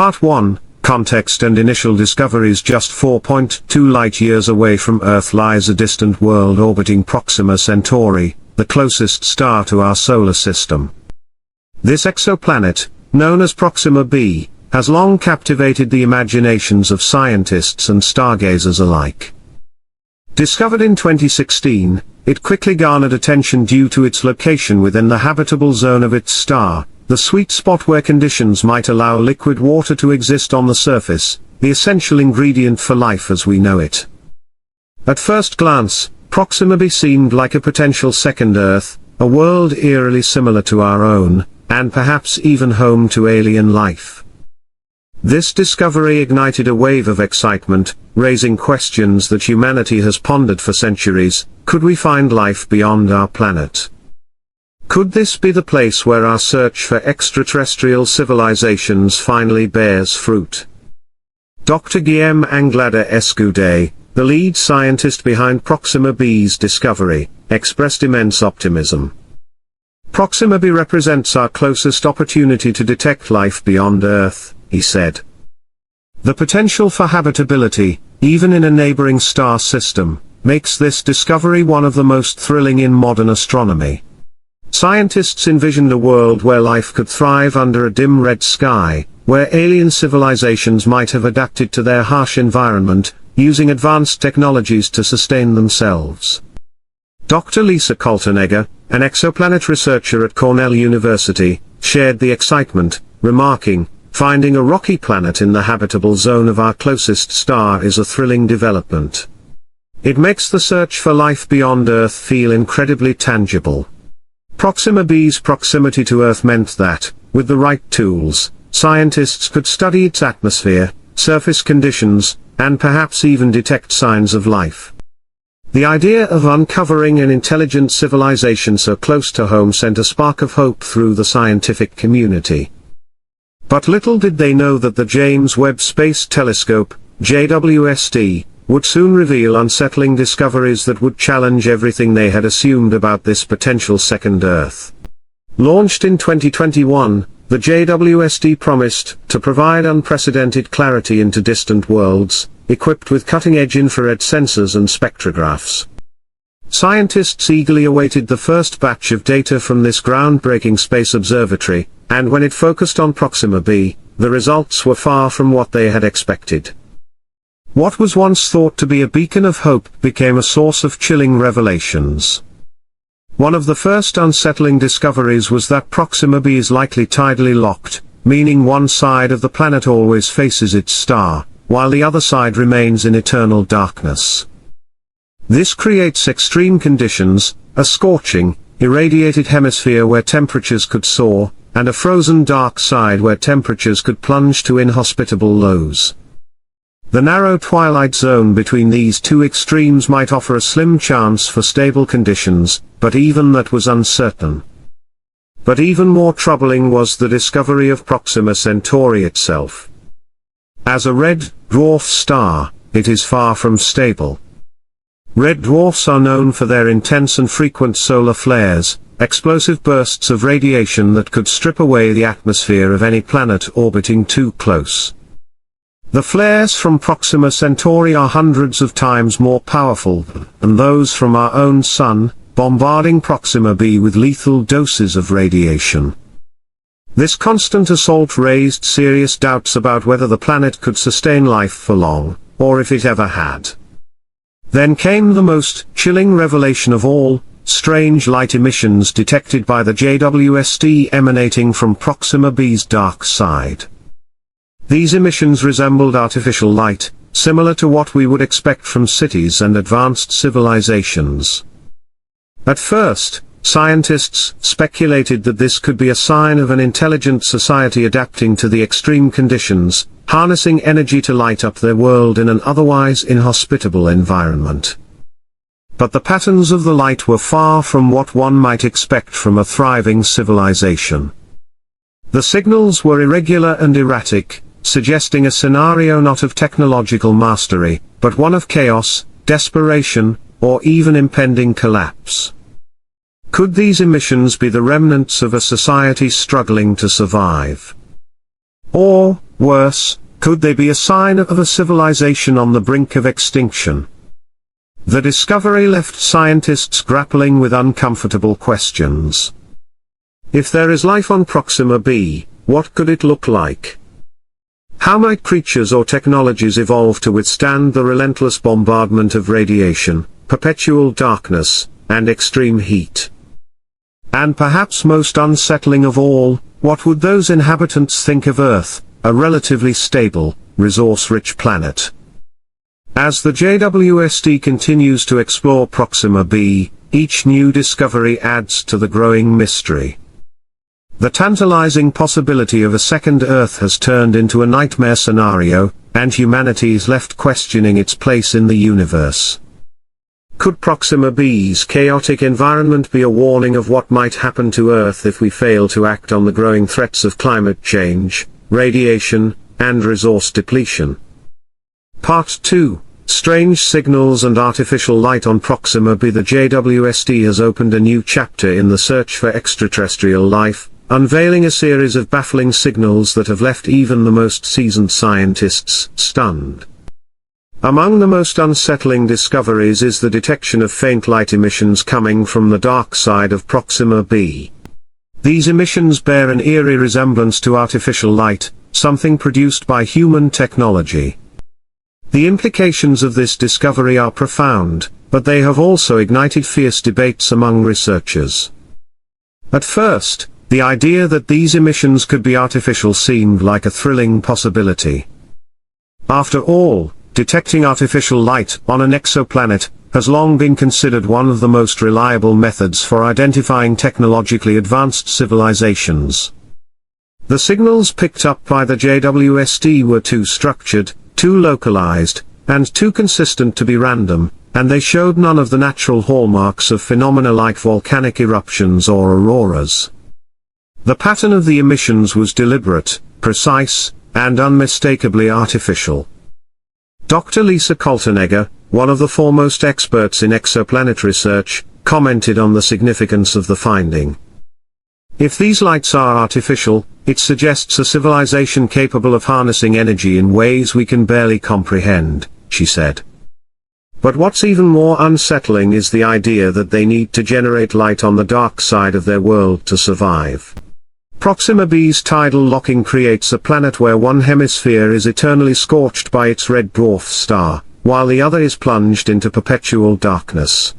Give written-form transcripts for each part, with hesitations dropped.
Part 1, Context and Initial Discoveries. Just 4.2 light-years away from Earth lies a distant world orbiting Proxima Centauri, the closest star to our solar system. This exoplanet, known as Proxima B, has long captivated the imaginations of scientists and stargazers alike. Discovered in 2016, it quickly garnered attention due to its location within the habitable zone of its star, the sweet spot where conditions might allow liquid water to exist on the surface, the essential ingredient for life as we know it. At first glance, Proxima B seemed like a potential second Earth, a world eerily similar to our own, and perhaps even home to alien life. This discovery ignited a wave of excitement, raising questions that humanity has pondered for centuries. Could we find life beyond our planet? Could this be the place where our search for extraterrestrial civilizations finally bears fruit? Dr. Guillaume Anglada Escudé, the lead scientist behind Proxima B's discovery, expressed immense optimism. Proxima B represents our closest opportunity to detect life beyond Earth, he said. The potential for habitability, even in a neighboring star system, makes this discovery one of the most thrilling in modern astronomy. Scientists envisioned a world where life could thrive under a dim red sky, where alien civilizations might have adapted to their harsh environment, using advanced technologies to sustain themselves. Dr. Lisa Kaltenegger, an exoplanet researcher at Cornell University, shared the excitement, remarking, "Finding a rocky planet in the habitable zone of our closest star is a thrilling development. It makes the search for life beyond Earth feel incredibly tangible." Proxima B's proximity to Earth meant that, with the right tools, scientists could study its atmosphere, surface conditions, and perhaps even detect signs of life. The idea of uncovering an intelligent civilization so close to home sent a spark of hope through the scientific community. But little did they know that the James Webb Space Telescope, JWST, would soon reveal unsettling discoveries that would challenge everything they had assumed about this potential second Earth. Launched in 2021, the JWST promised to provide unprecedented clarity into distant worlds, equipped with cutting-edge infrared sensors and spectrographs. Scientists eagerly awaited the first batch of data from this groundbreaking space observatory, and when it focused on Proxima B, the results were far from what they had expected. What was once thought to be a beacon of hope became a source of chilling revelations. One of the first unsettling discoveries was that Proxima B is likely tidally locked, meaning one side of the planet always faces its star, while the other side remains in eternal darkness. This creates extreme conditions, a scorching, irradiated hemisphere where temperatures could soar, and a frozen dark side where temperatures could plunge to inhospitable lows. The narrow twilight zone between these two extremes might offer a slim chance for stable conditions, but even that was uncertain. But even more troubling was the discovery of Proxima Centauri itself. As a red dwarf star, it is far from stable. Red dwarfs are known for their intense and frequent solar flares, explosive bursts of radiation that could strip away the atmosphere of any planet orbiting too close. The flares from Proxima Centauri are hundreds of times more powerful than those from our own Sun, bombarding Proxima B with lethal doses of radiation. This constant assault raised serious doubts about whether the planet could sustain life for long, or if it ever had. Then came the most chilling revelation of all: strange light emissions detected by the JWST emanating from Proxima B's dark side. These emissions resembled artificial light, similar to what we would expect from cities and advanced civilizations. At first, scientists speculated that this could be a sign of an intelligent society adapting to the extreme conditions, harnessing energy to light up their world in an otherwise inhospitable environment. But the patterns of the light were far from what one might expect from a thriving civilization. The signals were irregular and erratic, suggesting a scenario not of technological mastery, but one of chaos, desperation, or even impending collapse. Could these emissions be the remnants of a society struggling to survive? Or, worse, could they be a sign of a civilization on the brink of extinction? The discovery left scientists grappling with uncomfortable questions. If there is life on Proxima B, what could it look like? How might creatures or technologies evolve to withstand the relentless bombardment of radiation, perpetual darkness, and extreme heat? And perhaps most unsettling of all, what would those inhabitants think of Earth, a relatively stable, resource-rich planet? As the JWST continues to explore Proxima B, each new discovery adds to the growing mystery. The tantalizing possibility of a second Earth has turned into a nightmare scenario, and humanity is left questioning its place in the universe. Could Proxima B's chaotic environment be a warning of what might happen to Earth if we fail to act on the growing threats of climate change, radiation, and resource depletion? Part 2. Strange Signals and Artificial Light on Proxima B. The JWST has opened a new chapter in the search for extraterrestrial life, unveiling a series of baffling signals that have left even the most seasoned scientists stunned. Among the most unsettling discoveries is the detection of faint light emissions coming from the dark side of Proxima B. These emissions bear an eerie resemblance to artificial light, something produced by human technology. The implications of this discovery are profound, but they have also ignited fierce debates among researchers. At first, the idea that these emissions could be artificial seemed like a thrilling possibility. After all, detecting artificial light on an exoplanet has long been considered one of the most reliable methods for identifying technologically advanced civilizations. The signals picked up by the JWST were too structured, too localized, and too consistent to be random, and they showed none of the natural hallmarks of phenomena like volcanic eruptions or auroras. The pattern of the emissions was deliberate, precise, and unmistakably artificial. Dr. Lisa Kaltenegger, one of the foremost experts in exoplanet research, commented on the significance of the finding. If these lights are artificial, it suggests a civilization capable of harnessing energy in ways we can barely comprehend, she said. But what's even more unsettling is the idea that they need to generate light on the dark side of their world to survive. Proxima B's tidal locking creates a planet where one hemisphere is eternally scorched by its red dwarf star, while the other is plunged into perpetual darkness.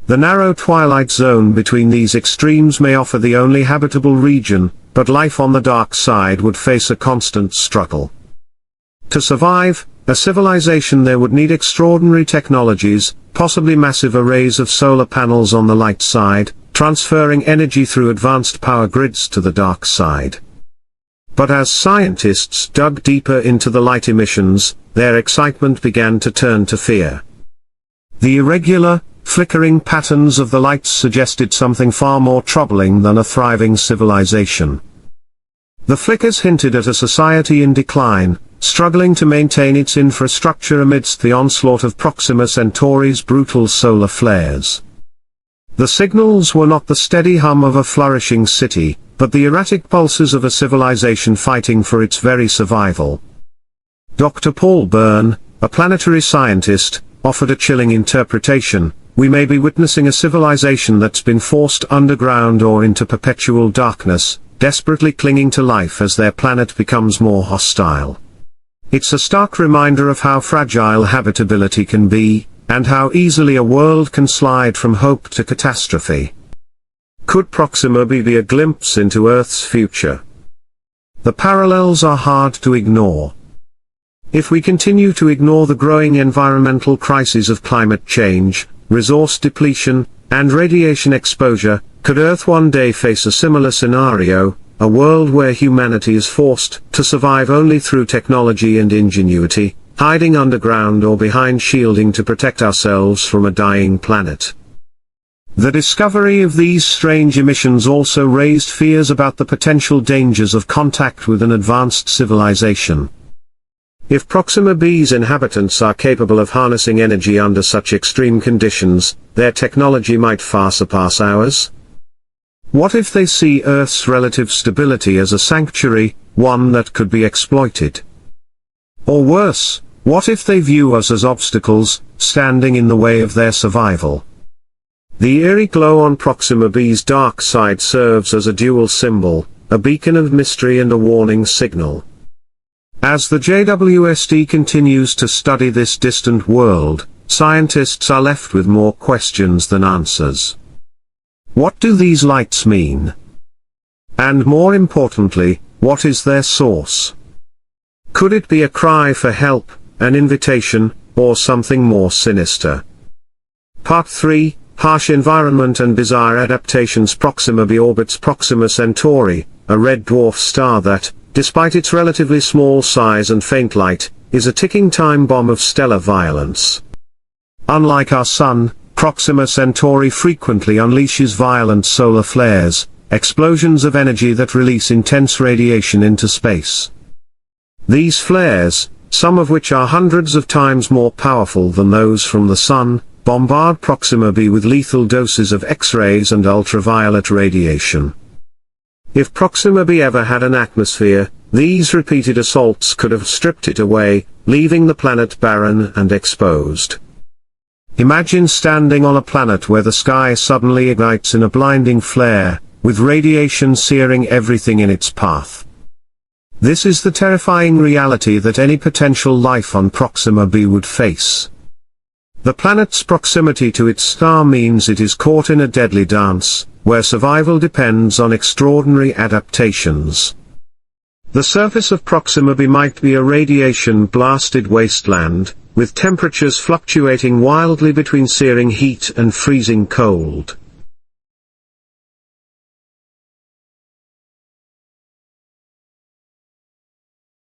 The narrow twilight zone between these extremes may offer the only habitable region, but life on the dark side would face a constant struggle. To survive, a civilization there would need extraordinary technologies, possibly massive arrays of solar panels on the light side, transferring energy through advanced power grids to the dark side. But as scientists dug deeper into the light emissions, their excitement began to turn to fear. The irregular, flickering patterns of the lights suggested something far more troubling than a thriving civilization. The flickers hinted at a society in decline, struggling to maintain its infrastructure amidst the onslaught of Proxima Centauri's brutal solar flares. The signals were not the steady hum of a flourishing city, but the erratic pulses of a civilization fighting for its very survival. Dr. Paul Byrne, a planetary scientist, offered a chilling interpretation. We may be witnessing a civilization that's been forced underground or into perpetual darkness, desperately clinging to life as their planet becomes more hostile. It's a stark reminder of how fragile habitability can be, and how easily a world can slide from hope to catastrophe. Could Proxima B be a glimpse into Earth's future? The parallels are hard to ignore. If we continue to ignore the growing environmental crises of climate change, resource depletion, and radiation exposure, could Earth one day face a similar scenario, a world where humanity is forced to survive only through technology and ingenuity, hiding underground or behind shielding to protect ourselves from a dying planet? The discovery of these strange emissions also raised fears about the potential dangers of contact with an advanced civilization. If Proxima B's inhabitants are capable of harnessing energy under such extreme conditions, their technology might far surpass ours. What if they see Earth's relative stability as a sanctuary, one that could be exploited. Or worse, what if they view us as obstacles, standing in the way of their survival? The eerie glow on Proxima B's dark side serves as a dual symbol, a beacon of mystery and a warning signal. As the JWST continues to study this distant world, scientists are left with more questions than answers. What do these lights mean? And more importantly, what is their source? Could it be a cry for help, an invitation, or something more sinister? Part 3, Harsh Environment and Desire Adaptations. Proxima B orbits Proxima Centauri, a red dwarf star that, despite its relatively small size and faint light, is a ticking time bomb of stellar violence. Unlike our Sun, Proxima Centauri frequently unleashes violent solar flares, explosions of energy that release intense radiation into space. These flares, some of which are hundreds of times more powerful than those from the Sun, bombard Proxima B with lethal doses of X-rays and ultraviolet radiation. If Proxima B ever had an atmosphere, these repeated assaults could have stripped it away, leaving the planet barren and exposed. Imagine standing on a planet where the sky suddenly ignites in a blinding flare, with radiation searing everything in its path. This is the terrifying reality that any potential life on Proxima B would face. The planet's proximity to its star means it is caught in a deadly dance, where survival depends on extraordinary adaptations. The surface of Proxima B might be a radiation-blasted wasteland, with temperatures fluctuating wildly between searing heat and freezing cold.